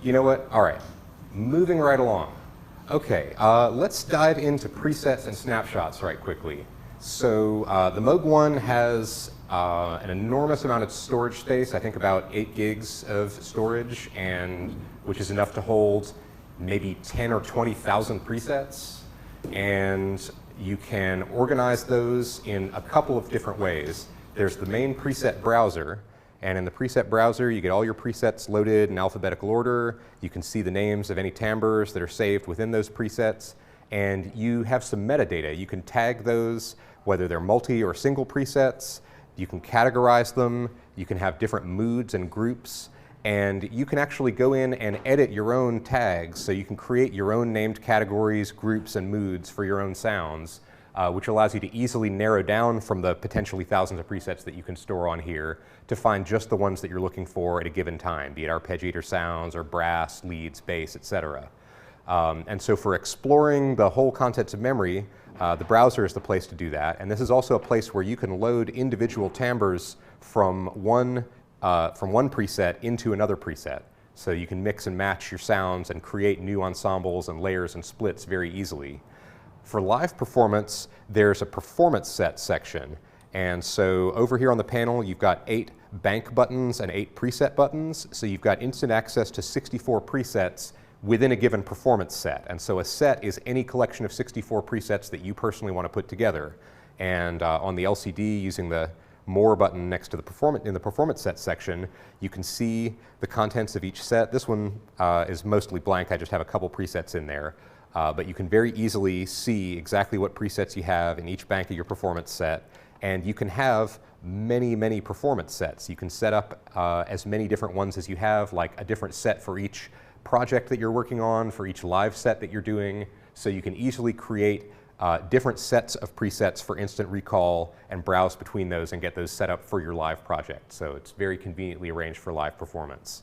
You know what? All right, moving right along. Okay, let's dive into presets and snapshots right quickly. So the Moog One has an enormous amount of storage space, I think about 8 gigs of storage, and which is enough to hold maybe 10 or 20,000 presets. And you can organize those in a couple of different ways. There's the main preset browser, and in the preset browser you get all your presets loaded in alphabetical order. You can see the names of any timbres that are saved within those presets, and you have some metadata. You can tag those, whether they're multi or single presets. You can categorize them. You can have different moods and groups, and you can actually go in and edit your own tags, so you can create your own named categories, groups, and moods for your own sounds, which allows you to easily narrow down from the potentially thousands of presets that you can store on here to find just the ones that you're looking for at a given time, be it arpeggiator sounds or brass, leads, bass, etc. And so for exploring the whole contents of memory, the browser is the place to do that. And this is also a place where you can load individual timbres from one preset into another preset. So you can mix and match your sounds and create new ensembles and layers and splits very easily. For live performance, there's a performance set section. And so over here on the panel, you've got 8 bank buttons and 8 preset buttons. So you've got instant access to 64 presets within a given performance set. And so a set is any collection of 64 presets that you personally want to put together. And on the LCD, using the More button next to the performance set section, you can see the contents of each set. This one is mostly blank. I just have a couple presets in there. But you can very easily see exactly what presets you have in each bank of your performance set. And you can have many, many performance sets. You can set up as many different ones as you have, like a different set for each project that you're working on, for each live set that you're doing. So you can easily create different sets of presets for instant recall and browse between those and get those set up for your live project. So it's very conveniently arranged for live performance.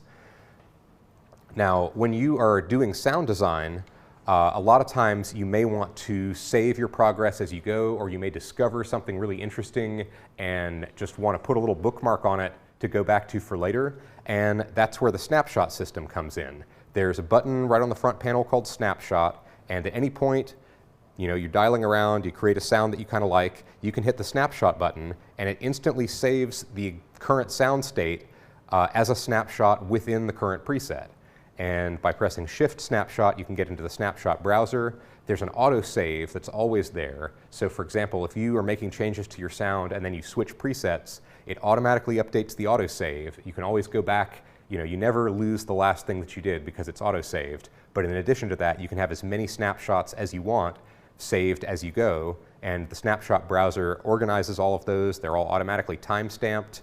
Now, when you are doing sound design, a lot of times you may want to save your progress as you go, or you may discover something really interesting and just want to put a little bookmark on it to go back to for later. And that's where the snapshot system comes in. There's a button right on the front panel called snapshot, and at any point, you're dialing around, you create a sound that you kind of like, you can hit the snapshot button, and it instantly saves the current sound state as a snapshot within the current preset. And by pressing Shift Snapshot, you can get into the snapshot browser. There's an autosave that's always there. So for example, if you are making changes to your sound and then you switch presets, it automatically updates the autosave. You can always go back. You never lose the last thing that you did because it's autosaved. But in addition to that, you can have as many snapshots as you want saved as you go, and the snapshot browser organizes all of those. They're all automatically time-stamped.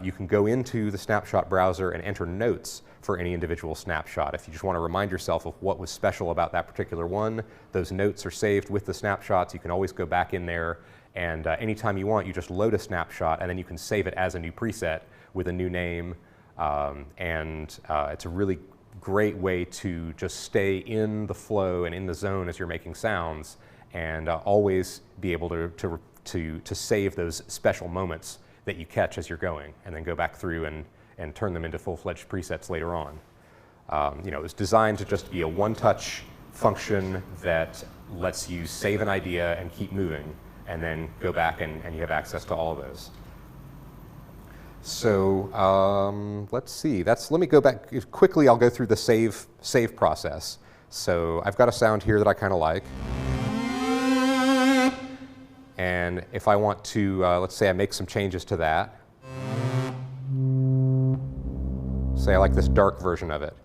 You can go into the snapshot browser and enter notes for any individual snapshot. If you just want to remind yourself of what was special about that particular one, those notes are saved with the snapshots. You can always go back in there, and anytime you want, you just load a snapshot, and then you can save it as a new preset with a new name. It's a really great way to just stay in the flow and in the zone as you're making sounds, and always be able to save those special moments that you catch as you're going, and then go back through and turn them into full-fledged presets later on. It was designed to just be a one-touch function that lets you save an idea and keep moving, and then go back and you have access to all of those. So let's see. Let me go back quickly. I'll go through the save process. So I've got a sound here that I kind of like. And if I want to, let's say I make some changes to that. Say I like this dark version of it.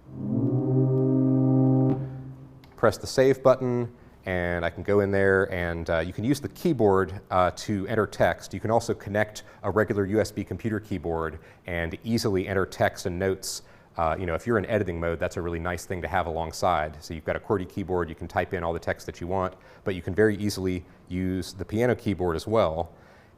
Press the save button, and I can go in there, and you can use the keyboard to enter text. You can also connect a regular USB computer keyboard and easily enter text and notes. If you're in editing mode, that's a really nice thing to have alongside. So you've got a QWERTY keyboard, you can type in all the text that you want, but you can very easily use the piano keyboard as well.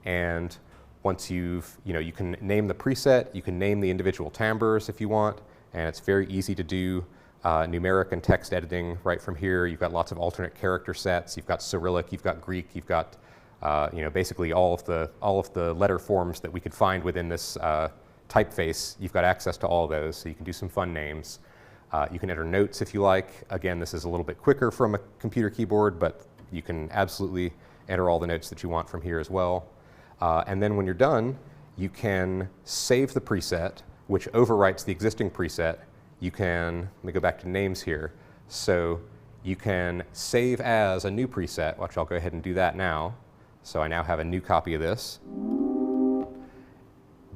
And once you can name the preset, you can name the individual timbres if you want, and it's very easy to do numeric and text editing right from here. You've got lots of alternate character sets. You've got Cyrillic, you've got Greek, you've got basically all of the letter forms that we could find within this typeface. You've got access to all of those, so you can do some fun names. You can enter notes if you like. Again, this is a little bit quicker from a computer keyboard, but you can absolutely enter all the notes that you want from here as well. And then when you're done, you can save the preset, which overwrites the existing preset. You can, let me go back to names here. So you can save as a new preset, which I'll go ahead and do that now. So I now have a new copy of this.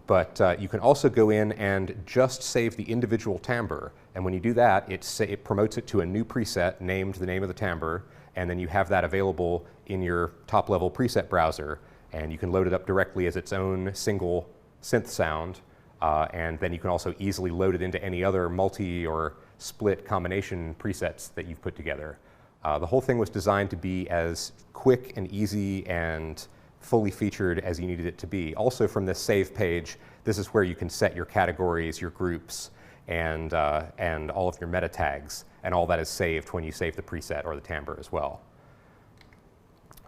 But you can also go in and just save the individual timbre. And when you do that, it promotes it to a new preset named the name of the timbre, and then you have that available in your top-level preset browser. And you can load it up directly as its own single synth sound. And then you can also easily load it into any other multi or split combination presets that you've put together. The whole thing was designed to be as quick and easy and fully featured as you needed it to be. Also from this save page, this is where you can set your categories, your groups, and all of your meta tags, and all that is saved when you save the preset or the timbre as well.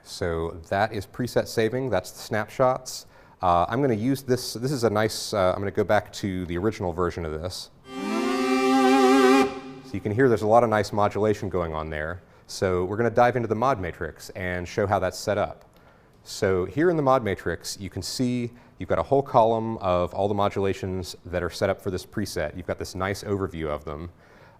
So that is preset saving, that's the snapshots. I'm going to use this, this is a nice, I'm going to go back to the original version of this. So you can hear there's a lot of nice modulation going on there. So we're going to dive into the mod matrix and show how that's set up. So here in the mod matrix, you can see you've got a whole column of all the modulations that are set up for this preset. You've got this nice overview of them.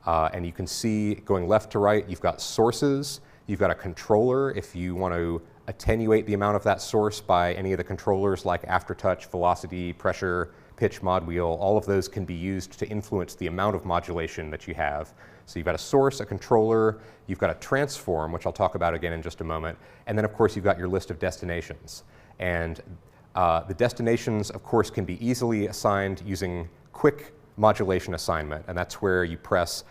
And you can see going left to right, you've got sources. You've got a controller if you want to attenuate the amount of that source by any of the controllers like aftertouch, velocity, pressure, pitch, mod wheel. All of those can be used to influence the amount of modulation that you have. So you've got a source, a controller, you've got a transform, which I'll talk about again in just a moment, and then of course you've got your list of destinations. And the destinations, of course, can be easily assigned using quick modulation assignment, and that's where you press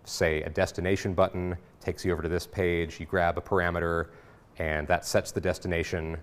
say a destination button, takes you over to this page, you grab a parameter, and that sets the destination.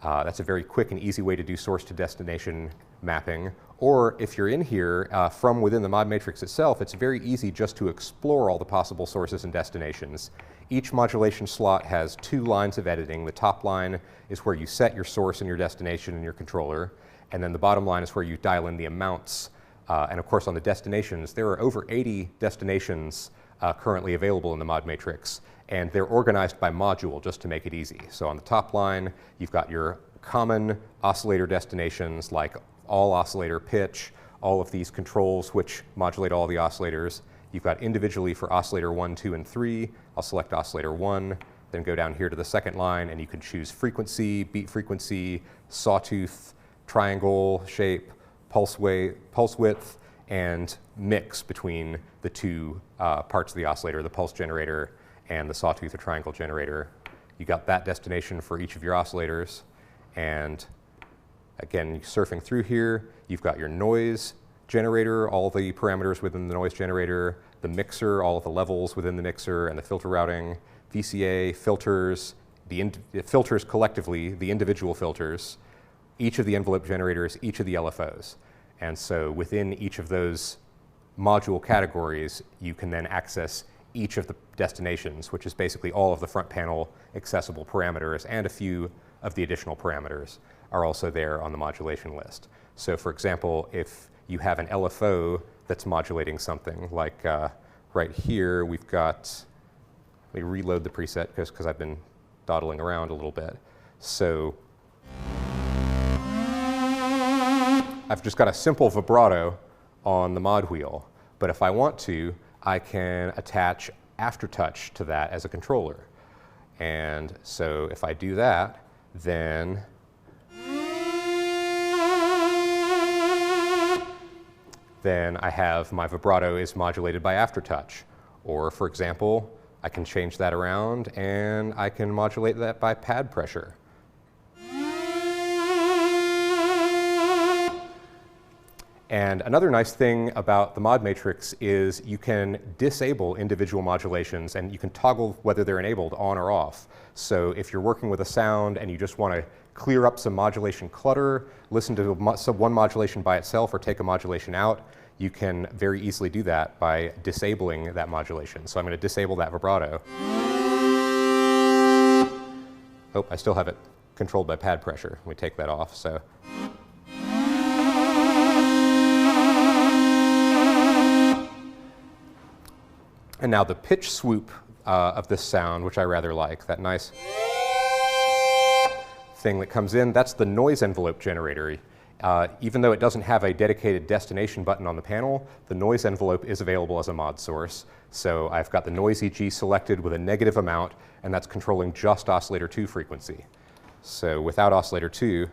That's a very quick and easy way to do source to destination mapping. Or if you're in here from within the mod matrix itself, it's very easy just to explore all the possible sources and destinations. Each modulation slot has 2 lines of editing. The top line is where you set your source and your destination in your controller, and then the bottom line is where you dial in the amounts. And of course on the destinations, there are over 80 destinations currently available in the mod matrix, and they're organized by module just to make it easy. So on the top line, you've got your common oscillator destinations like all oscillator pitch, all of these controls which modulate all the oscillators. You've got individually for oscillator 1, 2, and 3. I'll select oscillator 1, then go down here to the second line, and you can choose frequency, beat frequency, sawtooth, triangle shape, pulse width, and mix between the 2 parts of the oscillator, the pulse generator and the sawtooth or triangle generator. You got that destination for each of your oscillators. And again, surfing through here, you've got your noise generator, all the parameters within the noise generator, the mixer, all of the levels within the mixer, and the filter routing, VCA, filters, the filters collectively, the individual filters, each of the envelope generators, each of the LFOs. And so within each of those module categories, you can then access each of the destinations, which is basically all of the front panel accessible parameters, and a few of the additional parameters are also there on the modulation list. So for example, if you have an LFO that's modulating something, like right here we've got, let me reload the preset because I've been dawdling around a little bit. So I've just got a simple vibrato on the mod wheel, but if I want to, I can attach aftertouch to that as a controller. And so if I do that, then I have my vibrato is modulated by aftertouch. Or for example, I can change that around and I can modulate that by pad pressure. And another nice thing about the mod matrix is you can disable individual modulations and you can toggle whether they're enabled on or off. So if you're working with a sound and you just want to clear up some modulation clutter, listen to one modulation by itself or take a modulation out, you can very easily do that by disabling that modulation. So I'm going to disable that vibrato. Oh, I still have it controlled by pad pressure. Let me take that off. So. And now the pitch swoop of this sound, which I rather like, that nice thing that comes in, that's the noise envelope generator. Even though it doesn't have a dedicated destination button on the panel, the noise envelope is available as a mod source. So I've got the noise EG selected with a negative amount, and that's controlling just oscillator 2 frequency. So without oscillator 2, you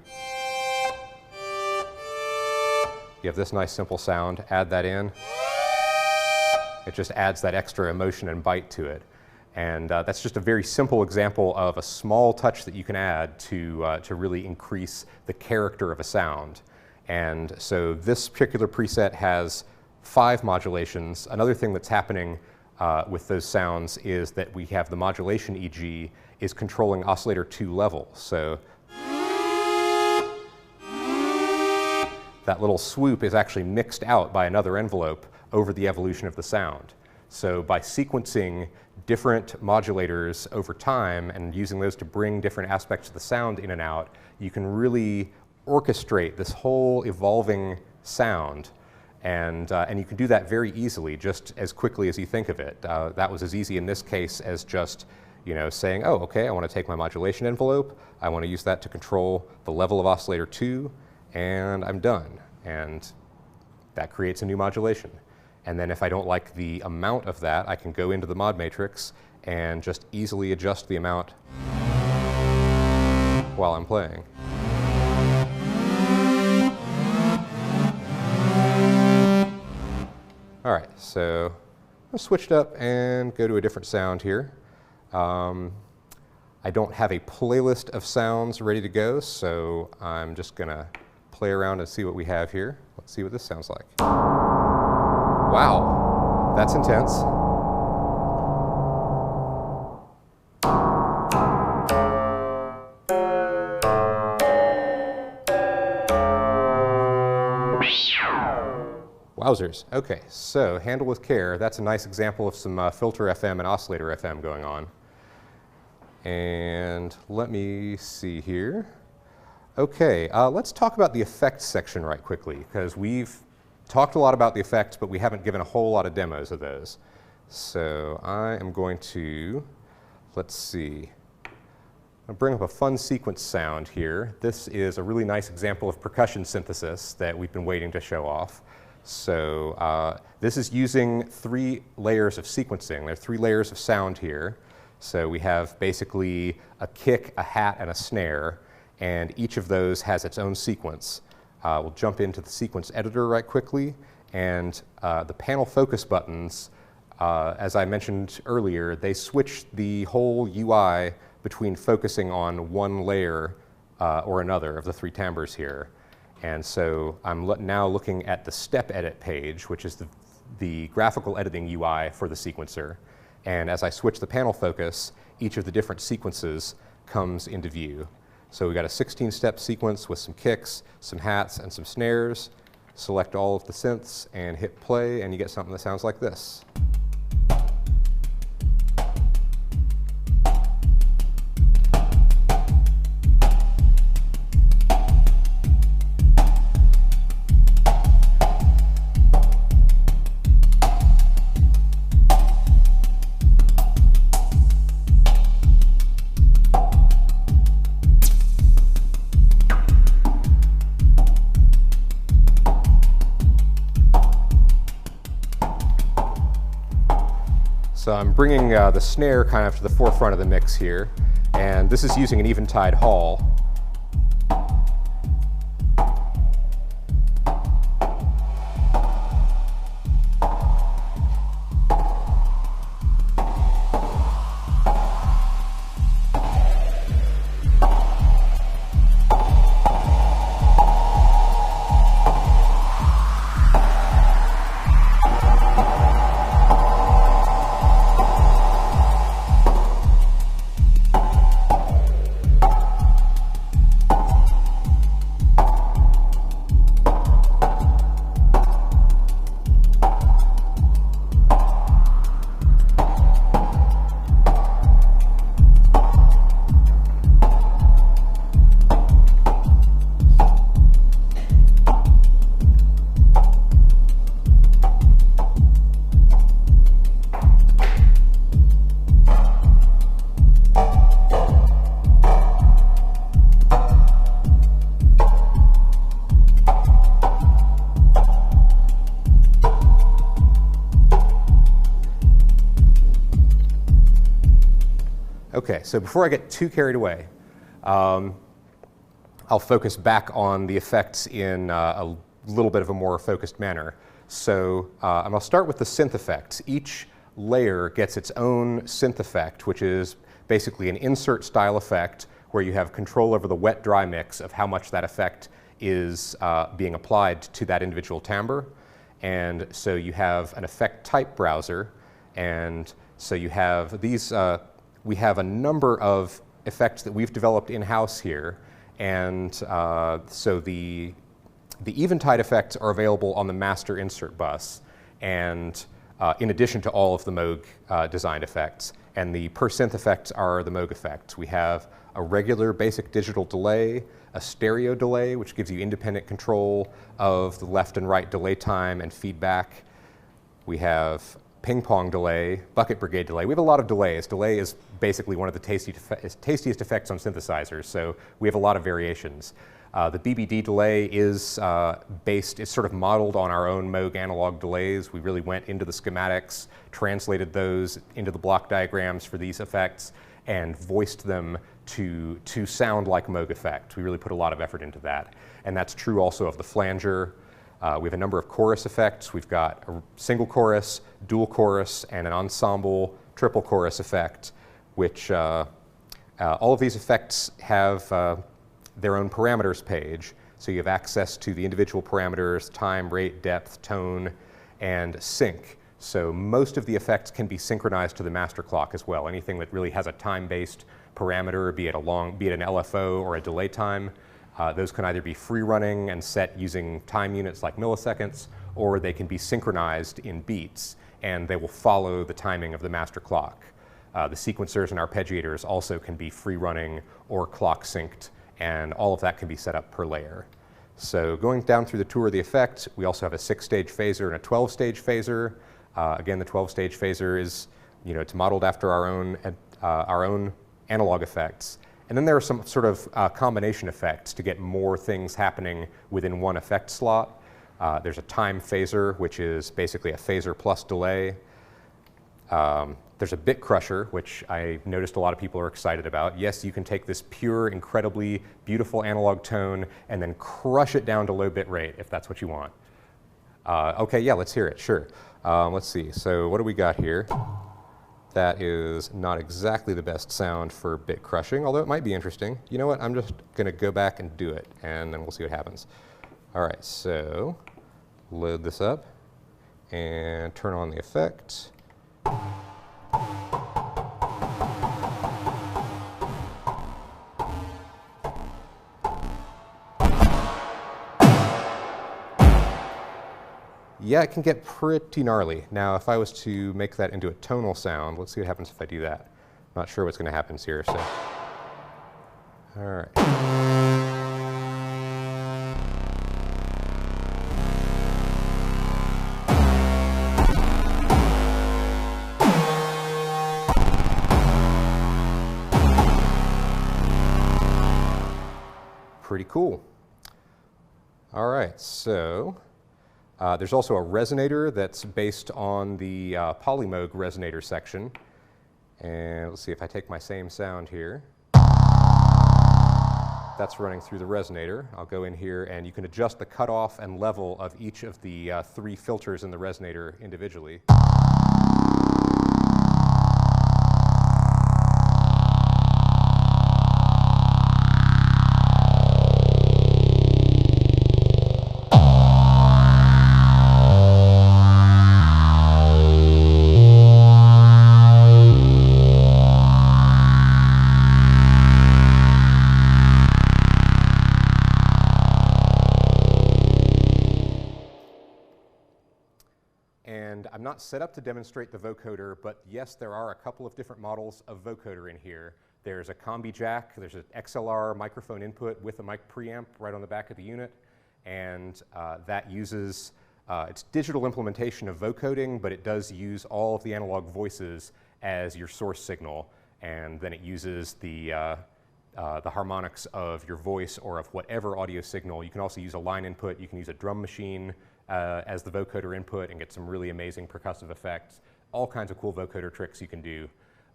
have this nice simple sound. Add that in. It just adds that extra emotion and bite to it. And that's just a very simple example of a small touch that you can add to really increase the character of a sound. And so this particular preset has 5 modulations. Another thing that's happening with those sounds is that we have the modulation EG is controlling oscillator 2 level. So that little swoop is actually mixed out by another envelope over the evolution of the sound. So by sequencing different modulators over time and using those to bring different aspects of the sound in and out, you can really orchestrate this whole evolving sound. And you can do that very easily, just as quickly as you think of it. That was as easy in this case as just saying, oh, okay, I want to take my modulation envelope, I want to use that to control the level of oscillator 2, and I'm done. And that creates a new modulation. And then if I don't like the amount of that, I can go into the mod matrix and just easily adjust the amount while I'm playing. All right, so I'll switch it up and go to a different sound here. I don't have a playlist of sounds ready to go, so I'm just going to play around and see what we have here. Let's see what this sounds like. Wow, that's intense. Wowzers. Okay, so handle with care. That's a nice example of some filter FM and oscillator FM going on. And let me see here. Okay, let's talk about the effects section right quickly, because we've talked a lot about the effects, but we haven't given a whole lot of demos of those. So I am going to, let's see, I'll bring up a fun sequence sound here. This is a really nice example of percussion synthesis that we've been waiting to show off. So this is using 3 layers of sequencing. There are 3 layers of sound here. So we have basically a kick, a hat, and a snare, and each of those has its own sequence. We'll jump into the sequence editor right quickly, and the panel focus buttons, as I mentioned earlier, they switch the whole UI between focusing on one layer or another of the 3 timbres here. And so I'm now looking at the step edit page, which is the graphical editing UI for the sequencer. And as I switch the panel focus, each of the different sequences comes into view. So we've got a 16-step sequence with some kicks, some hats, and some snares. Select all of the synths and hit play, and you get something that sounds like this. So I'm bringing the snare kind of to the forefront of the mix here, and this is using an Eventide Hall. Okay, so before I get too carried away, I'll focus back on the effects in a little bit of a more focused manner. So I'll start with the synth effects. Each layer gets its own synth effect, which is basically an insert style effect where you have control over the wet-dry mix of how much that effect is being applied to that individual timbre. And so you have an effect type browser, and so you have these, we have a number of effects that we've developed in-house here, and so the eventide effects are available on the master insert bus, and in addition to all of the Moog designed effects. And the per synth effects are the Moog effects. We have a regular basic digital delay, a stereo delay, which gives you independent control of the left and right delay time and feedback. We have ping pong delay, bucket brigade delay. We have a lot of delays. Delay is basically one of the tastiest effects on synthesizers, so we have a lot of variations. The BBD delay is sort of modeled on our own Moog analog delays. We really went into the schematics, translated those into the block diagrams for these effects, and voiced them to sound like Moog effect. We really put a lot of effort into that. And that's true also of the flanger. We have a number of chorus effects. We've got a single chorus, dual chorus, and an ensemble triple chorus effect, which all of these effects have their own parameters page. So you have access to the individual parameters, time, rate, depth, tone, and sync. So most of the effects can be synchronized to the master clock as well. Anything that really has a time-based parameter, be it an LFO or a delay time, those can either be free running and set using time units like milliseconds, or they can be synchronized in beats, and they will follow the timing of the master clock. The sequencers and arpeggiators also can be free running or clock synced, and all of that can be set up per layer. So going down through the tour of the effect, we also have a 6-stage phaser and a 12-stage phaser. Again, the 12-stage phaser is, it's modeled after our own analog effects. And then there are some sort of combination effects to get more things happening within one effect slot. There's a time phaser, which is basically a phaser plus delay. There's a bit crusher, which I noticed a lot of people are excited about. Yes, you can take this pure, incredibly beautiful analog tone and then crush it down to low bit rate if that's what you want. Okay, yeah, let's hear it, sure. Let's see, so what do we got here? That is not exactly the best sound for bit crushing, although it might be interesting. You know what, I'm just gonna go back and do it, and then we'll see what happens. All right, so load this up and turn on the effect. Yeah, it can get pretty gnarly. Now, if I was to make that into a tonal sound, let's see what happens if I do that. Not sure what's going to happen here, so. All right. Pretty cool. All right, so there's also a resonator that's based on the Polymoog resonator section. And let's see if I take my same sound here. That's running through the resonator. I'll go in here and you can adjust the cutoff and level of each of the 3 filters in the resonator individually. And I'm not set up to demonstrate the vocoder, but yes, there are a couple of different models of vocoder in here. There's a combi jack, there's an XLR microphone input with a mic preamp right on the back of the unit, and that uses, it's digital implementation of vocoding, but it does use all of the analog voices as your source signal, and then it uses the harmonics of your voice or of whatever audio signal. You can also use a line input, you can use a drum machine as the vocoder input and get some really amazing percussive effects. All kinds of cool vocoder tricks you can do.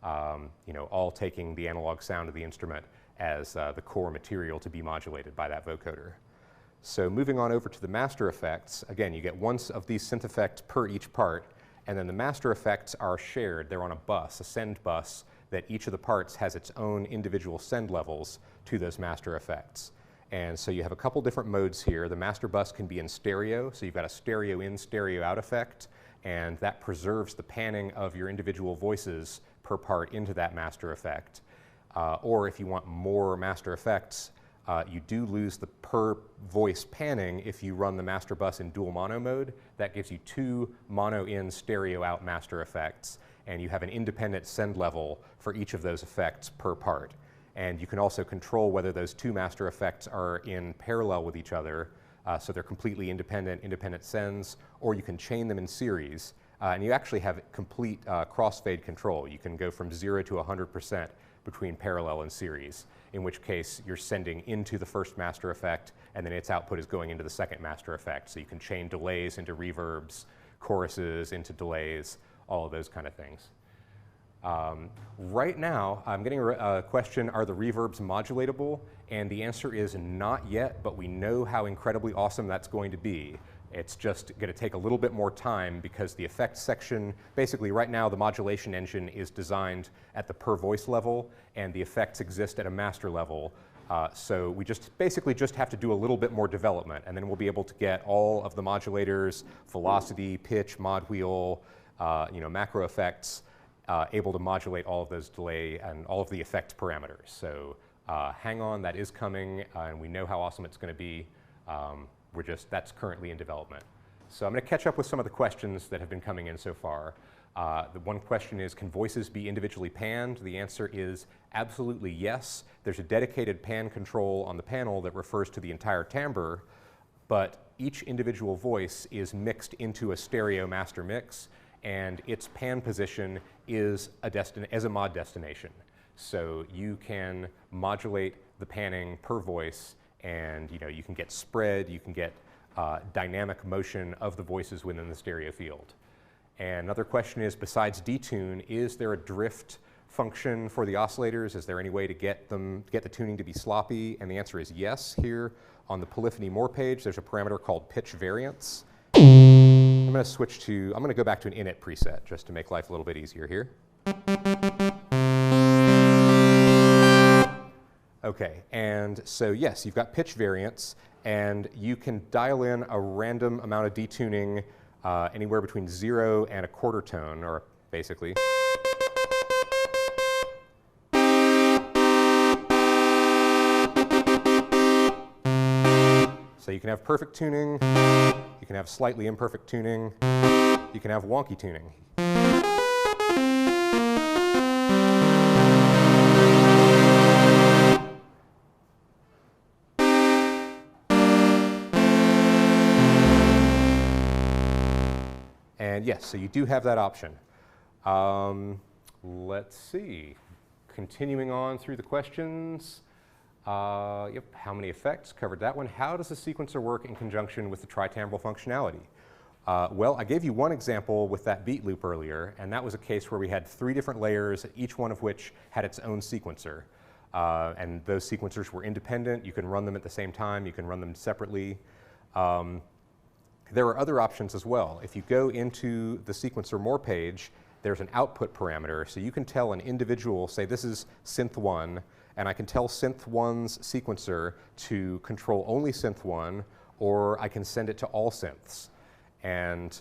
you know, all taking the analog sound of the instrument as the core material to be modulated by that vocoder. So moving on over to the master effects, again, you get one of these synth effects per each part, and then the master effects are shared. They're on a bus, a send bus, that each of the parts has its own individual send levels to those master effects. And so you have a couple different modes here. The master bus can be in stereo, so you've got a stereo in, stereo out effect, and that preserves the panning of your individual voices per part into that master effect. Or if you want more master effects, you do lose the per voice panning if you run the master bus in dual mono mode. That gives you 2 mono in, stereo out master effects, and you have an independent send level for each of those effects per part. And you can also control whether those 2 master effects are in parallel with each other, so they're completely independent sends, or you can chain them in series. And you actually have complete crossfade control. You can go from 0 to 100% between parallel and series, in which case you're sending into the first master effect, and then its output is going into the second master effect. So you can chain delays into reverbs, choruses into delays, all of those kind of things. Right now, I'm getting a question, are the reverbs modulatable? And the answer is not yet, but we know how incredibly awesome that's going to be. It's just going to take a little bit more time because the effects section, basically right now the modulation engine is designed at the per voice level and the effects exist at a master level. So we basically just have to do a little bit more development, and then we'll be able to get all of the modulators, velocity, pitch, mod wheel, you know, macro effects, able to modulate all of those delay and all of the effect parameters. So hang on, that is coming, and we know how awesome it's going to be. That's currently in development. So I'm going to catch up with some of the questions that have been coming in so far. The one question is, can voices be individually panned? The answer is absolutely yes. There's a dedicated pan control on the panel that refers to the entire timbre, but each individual voice is mixed into a stereo master mix, and its pan position is as a mod destination. So you can modulate the panning per voice, and you know, you can get spread, you can get dynamic motion of the voices within the stereo field. And another question is, besides detune, is there a drift function for the oscillators? Is there any way to get the tuning to be sloppy? And the answer is yes. Here on the Polyphony More page, there's a parameter called pitch variance. I'm going to go back to an init preset just to make life a little bit easier here. Okay, and so yes, you've got pitch variance, and you can dial in a random amount of detuning anywhere between 0 and a quarter tone, or basically. So you can have perfect tuning, you can have slightly imperfect tuning, you can have wonky tuning. And yes, so you do have that option. Let's see. Continuing on through the questions. Yep, how many effects? Covered that one. How does the sequencer work in conjunction with the tritimbral functionality? Well, I gave you one example with that beat loop earlier, and that was a case where we had 3 different layers, each one of which had its own sequencer. And those sequencers were independent. You can run them at the same time. You can run them separately. There are other options as well. If you go into the Sequencer More page, there's an output parameter. So you can tell an individual, say this is synth 1, and I can tell synth 1's sequencer to control only synth 1, or I can send it to all synths. And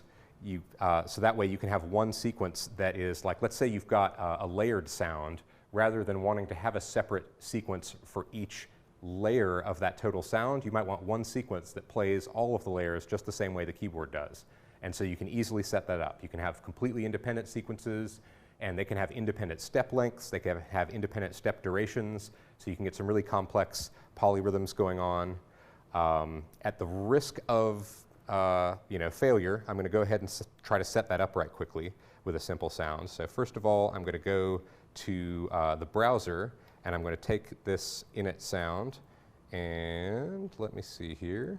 so that way you can have one sequence that is like, let's say you've got a layered sound, rather than wanting to have a separate sequence for each layer of that total sound, you might want one sequence that plays all of the layers just the same way the keyboard does. And so you can easily set that up. You can have completely independent sequences, and they can have independent step lengths, they can have independent step durations, so you can get some really complex polyrhythms going on. At the risk of failure, I'm going to go ahead and try to set that up right quickly with a simple sound. So first of all, I'm going to go to the browser, and I'm going to take this init sound, and let me see here.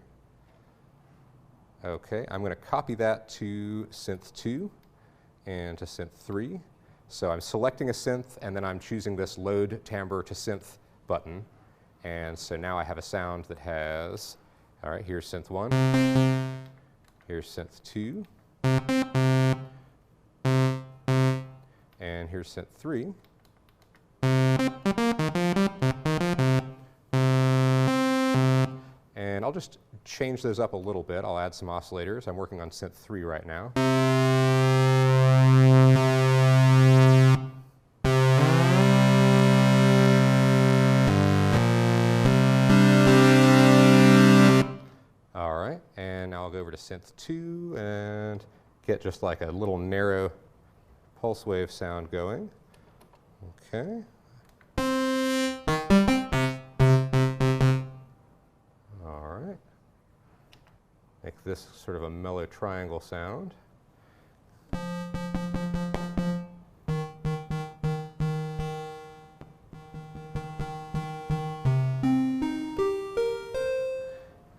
Okay, I'm going to copy that to synth 2 and to synth 3. So I'm selecting a synth, and then I'm choosing this Load Timbre to Synth button. And so now I have a sound that has, all right, here's synth 1, here's synth 2, and here's synth 3. And I'll just change those up a little bit. I'll add some oscillators. I'm working on synth 3 right now. All right, and now I'll go over to synth 2 and get just like a little narrow pulse wave sound going. Okay. All right. Make this sort of a mellow triangle sound.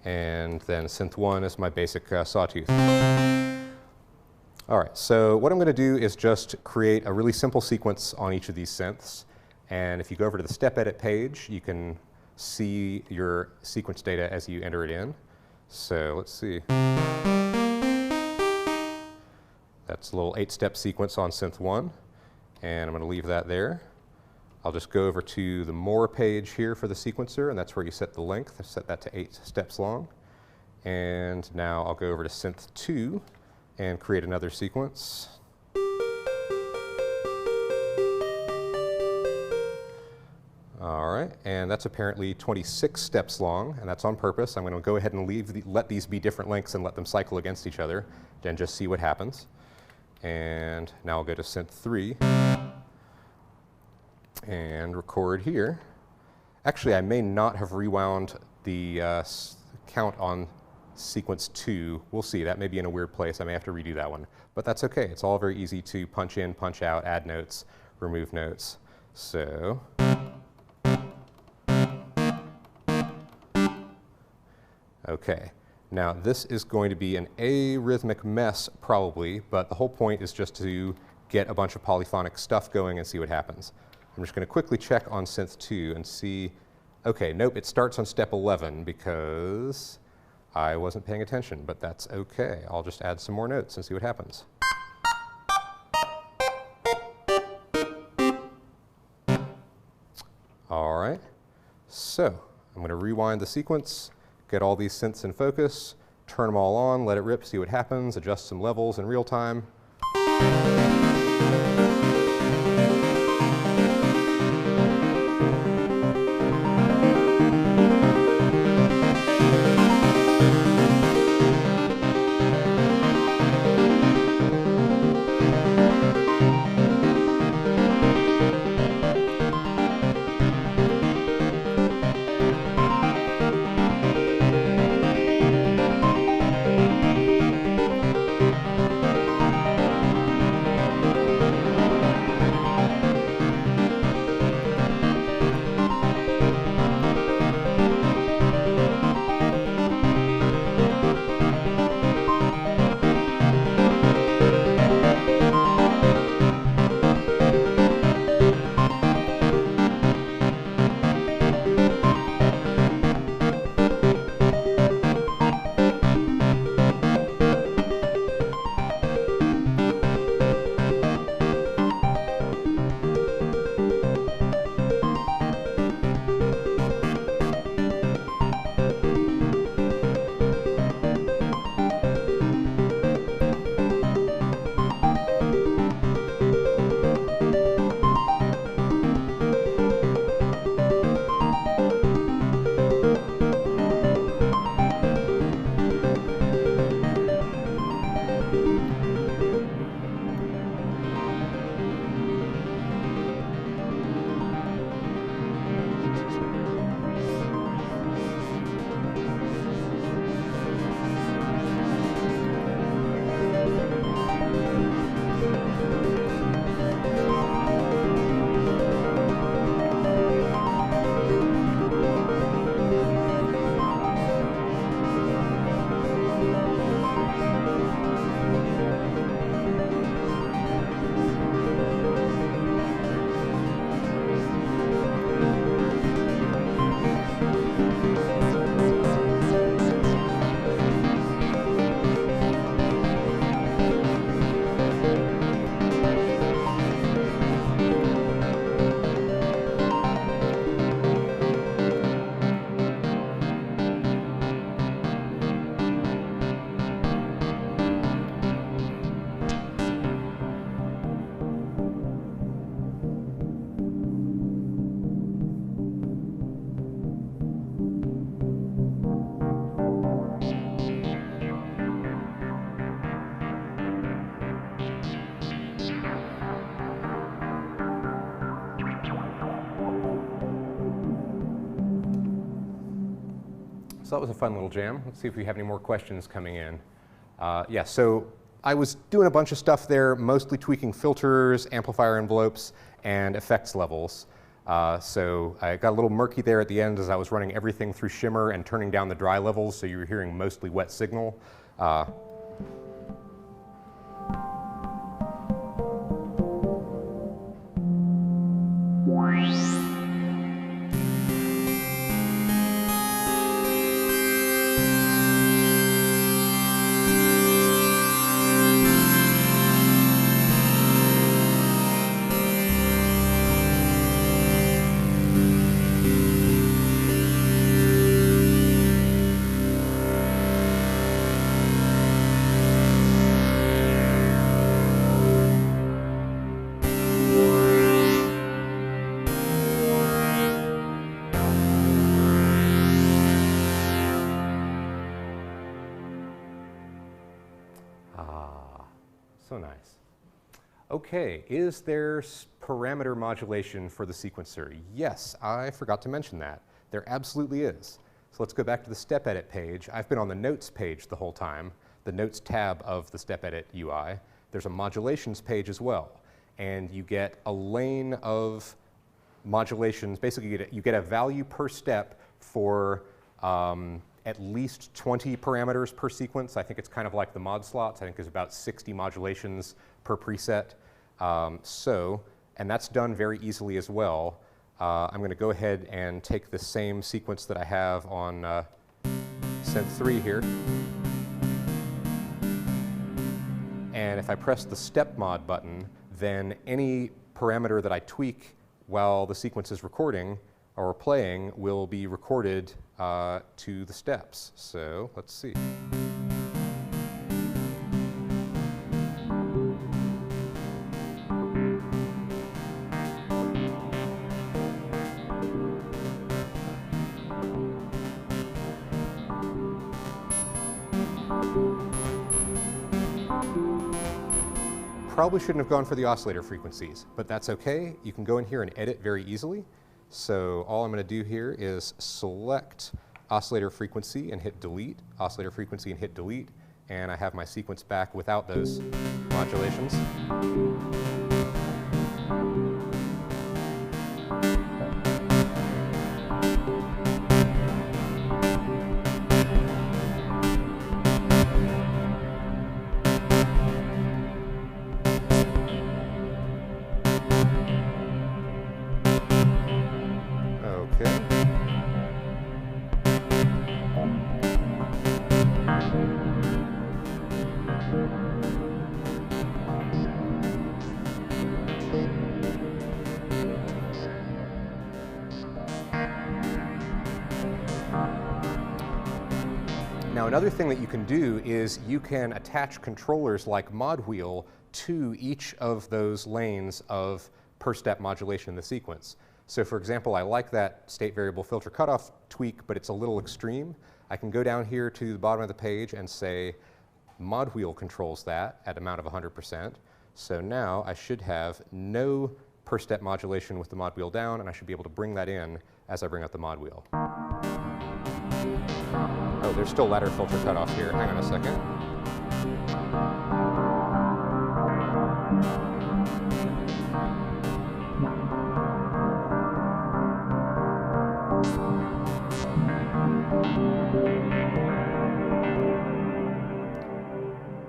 And then synth 1 is my basic sawtooth. All right, so what I'm going to do is just create a really simple sequence on each of these synths. And if you go over to the step edit page, you can see your sequence data as you enter it in. So let's see. That's a little 8-step sequence on synth 1. And I'm going to leave that there. I'll just go over to the More page here for the sequencer, and that's where you set the length. I set that to 8 steps long. And now I'll go over to synth 2 and create another sequence. All right, and that's apparently 26 steps long, and that's on purpose. I'm going to go ahead and let these be different lengths and let them cycle against each other, and just see what happens. And now I'll go to synth 3 and record here. Actually, I may not have rewound the count on sequence 2. We'll see. That may be in a weird place. I may have to redo that one. But that's okay. It's all very easy to punch in, punch out, add notes, remove notes. So okay. Now this is going to be an arrhythmic mess probably, but the whole point is just to get a bunch of polyphonic stuff going and see what happens. I'm just going to quickly check on synth 2 and see, okay, nope, it starts on step 11 because I wasn't paying attention, but that's okay. I'll just add some more notes and see what happens. All right, so I'm going to rewind the sequence, get all these synths in focus, turn them all on, let it rip, see what happens, adjust some levels in real time. So that was a fun little jam. Let's see if we have any more questions coming in. Yeah, so I was doing a bunch of stuff there, mostly tweaking filters, amplifier envelopes, and effects levels. So I got a little murky there at the end as I was running everything through shimmer and turning down the dry levels, so you were hearing mostly wet signal. So nice. Okay, is there parameter modulation for the sequencer? Yes, I forgot to mention that. There absolutely is. So let's go back to the step edit page. I've been on the notes page the whole time, the notes tab of the step edit UI. There's a modulations page as well. And you get a lane of modulations. Basically, you get a value per step for at least 20 parameters per sequence. I think it's kind of like the mod slots. I think there's about 60 modulations per preset. And that's done very easily as well. I'm going to go ahead and take the same sequence that I have on synth 3 here. And if I press the step mod button, then any parameter that I tweak while the sequence is recording or playing will be recorded to the steps. So let's see. Probably shouldn't have gone for the oscillator frequencies, but that's okay. You can go in here and edit very easily. So all I'm going to do here is select oscillator frequency and hit delete, oscillator frequency and hit delete, and I have my sequence back without those modulations. Now another thing that you can do is you can attach controllers like mod wheel to each of those lanes of per step modulation in the sequence. So for example, I like that state variable filter cutoff tweak, but it's a little extreme. I can go down here to the bottom of the page and say mod wheel controls that at amount of 100%. So now I should have no per step modulation with the mod wheel down, and I should be able to bring that in as I bring up the mod wheel. Oh, there's still ladder filter cutoff here. Hang on a second.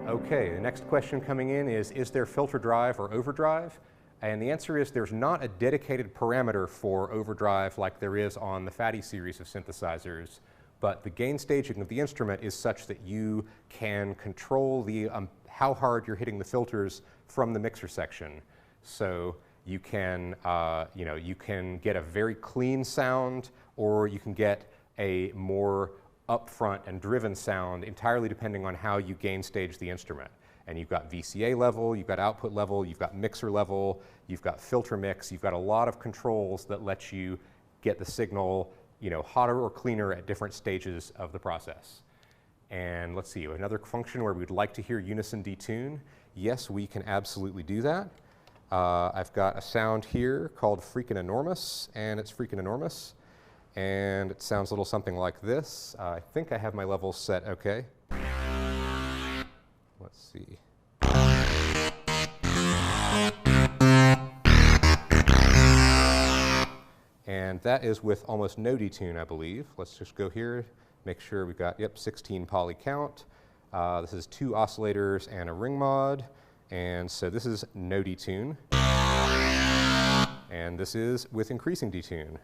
Okay, the next question coming in is there filter drive or overdrive? And the answer is there's not a dedicated parameter for overdrive like there is on the Fatty series of synthesizers, but the gain staging of the instrument is such that you can control the how hard you're hitting the filters from the mixer section. So you can, you can get a very clean sound, or you can get a more upfront and driven sound entirely depending on how you gain stage the instrument. And you've got VCA level, you've got output level, you've got mixer level, you've got filter mix, you've got a lot of controls that let you get the signal, hotter or cleaner at different stages of the process. And let's see, another function where we'd like to hear unison detune. Yes, we can absolutely do that. I've got a sound here called freaking enormous, and it's freaking enormous. And it sounds a little something like this. I think I have my levels set okay. Let's see. And that is with almost no detune, I believe. Let's just go here, make sure we've got, yep, 16 poly count. This is 2 oscillators and a ring mod. And so this is no detune. And this is with increasing detune.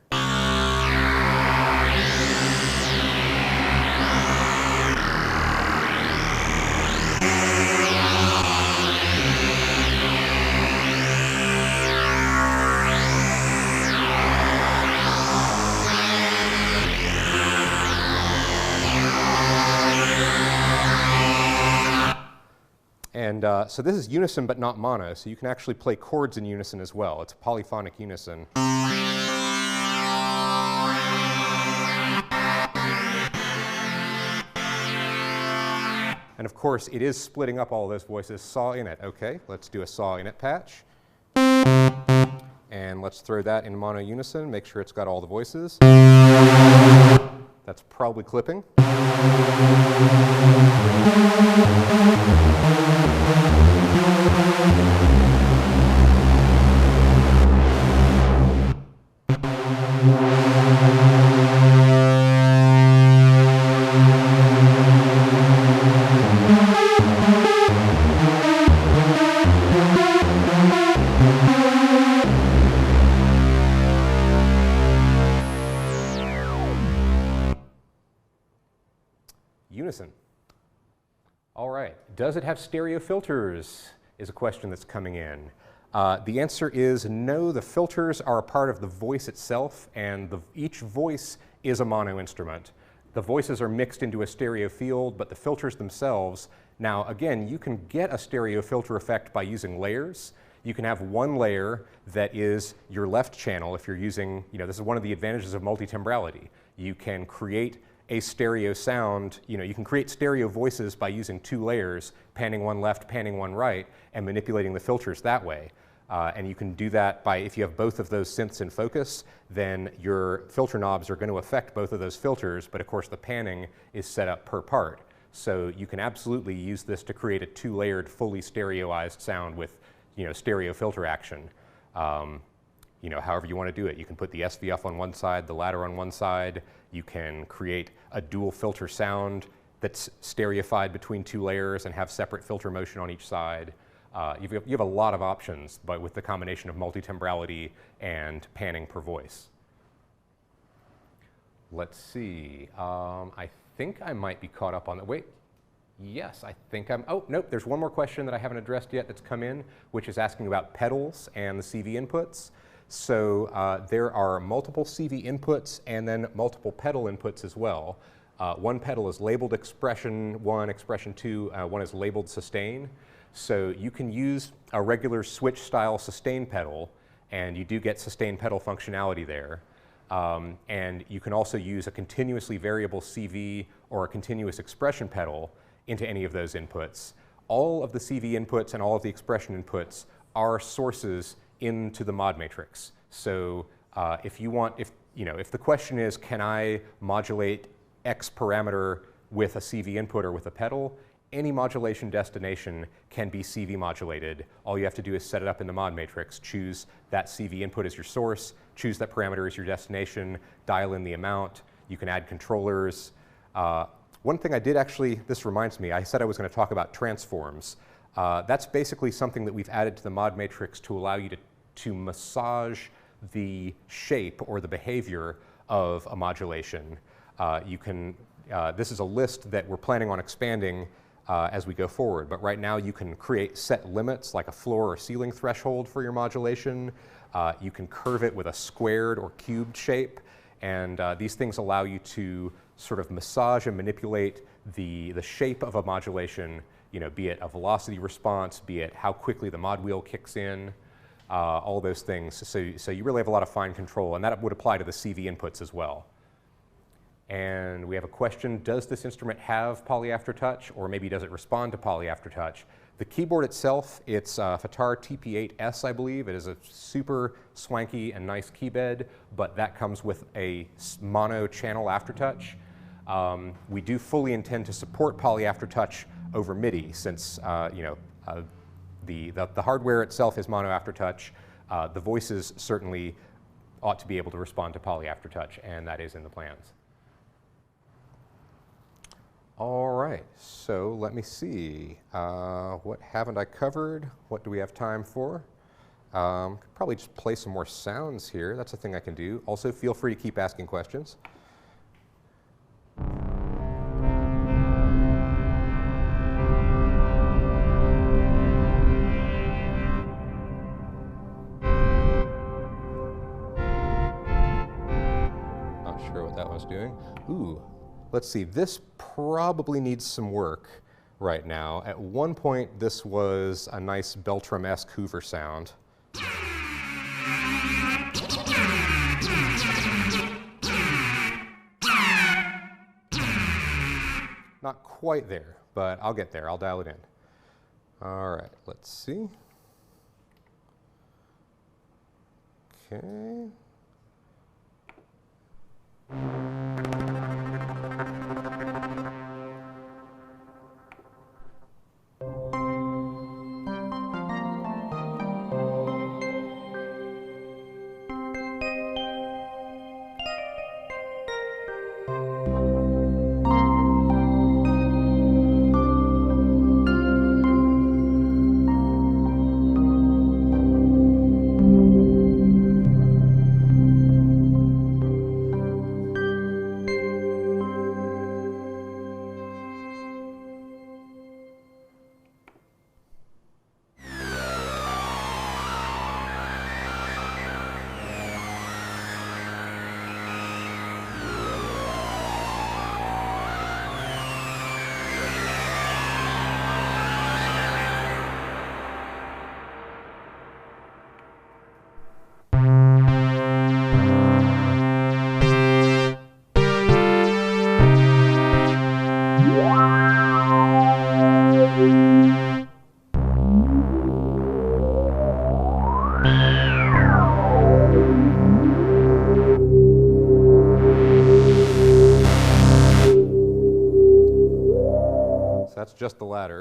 And so this is unison but not mono, so you can actually play chords in unison as well. It's a polyphonic unison. And of course, it is splitting up all those voices. Saw in it. Okay, let's do a saw in it patch. And let's throw that in mono unison, make sure it's got all the voices. That's probably clipping. Unison. All right, does it have stereo filters is a question that's coming in. The answer is no, the filters are a part of the voice itself, and each voice is a mono instrument. The voices are mixed into a stereo field, but the filters themselves, now again, you can get a stereo filter effect by using layers. You can have one layer that is your left channel if you're using, this is one of the advantages of multitembrality. You can create a stereo sound, you can create stereo voices by using 2 layers, panning one left, panning one right, and manipulating the filters that way. And you can do that by, if you have both of those synths in focus, then your filter knobs are going to affect both of those filters, but of course the panning is set up per part. So you can absolutely use this to create a 2-layered, fully stereoized sound with, stereo filter action. However you want to do it. You can put the SVF on one side, the ladder on one side. You can create a dual filter sound that's stereofied between 2 layers and have separate filter motion on each side. You have a lot of options, but with the combination of multitembrality and panning per voice. Let's see. I think I might be caught up on that. Wait. Yes, I think I'm. Oh, nope. There's one more question that I haven't addressed yet that's come in, which is asking about pedals and the CV inputs. So there are multiple CV inputs and then multiple pedal inputs as well. One pedal is labeled expression 1, expression 2, one is labeled sustain. So you can use a regular switch style sustain pedal, and you do get sustain pedal functionality there. And you can also use a continuously variable CV or a continuous expression pedal into any of those inputs. All of the CV inputs and all of the expression inputs are sources into the mod matrix. So if the question is, can I modulate X parameter with a CV input or with a pedal, any modulation destination can be CV modulated. All you have to do is set it up in the mod matrix, choose that CV input as your source, choose that parameter as your destination, dial in the amount. You can add controllers. One thing I did actually, this reminds me, I said I was going to talk about transforms. That's basically something that we've added to the mod matrix to allow you to massage the shape or the behavior of a modulation. This is a list that we're planning on expanding as we go forward, but right now you can create set limits like a floor or ceiling threshold for your modulation. You can curve it with a squared or cubed shape, and these things allow you to sort of massage and manipulate the shape of a modulation, be it a velocity response, be it how quickly the mod wheel kicks in, all those things. So you really have a lot of fine control, and that would apply to the CV inputs as well. And we have a question, does this instrument have poly aftertouch, or maybe does it respond to poly aftertouch? The keyboard itself, it's Fatar TP8S, I believe. It is a super swanky and nice keybed, but that comes with a mono channel aftertouch. We do fully intend to support poly aftertouch over MIDI, since the hardware itself is mono aftertouch. The voices certainly ought to be able to respond to poly aftertouch, and that is in the plans. All right, so let me see. What haven't I covered? What do we have time for? Could probably just play some more sounds here. That's a thing I can do. Also, feel free to keep asking questions. Not sure what that was doing. Ooh. Let's see, this probably needs some work right now. At one point, this was a nice Beltram-esque Hoover sound. Not quite there, but I'll get there. I'll dial it in. All right, let's see. Okay. That's just the ladder.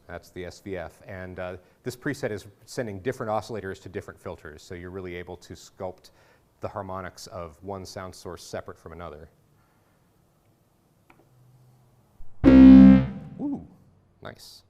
That's the SVF. And this preset is sending different oscillators to different filters, so you're really able to sculpt the harmonics of one sound source separate from another. Ooh, nice.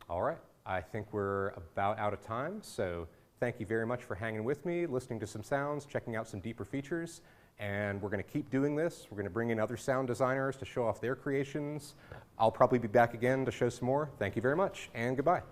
All right, I think we're about out of time, so thank you very much for hanging with me, listening to some sounds, checking out some deeper features, and we're going to keep doing this. We're going to bring in other sound designers to show off their creations. I'll probably be back again to show some more. Thank you very much, and goodbye.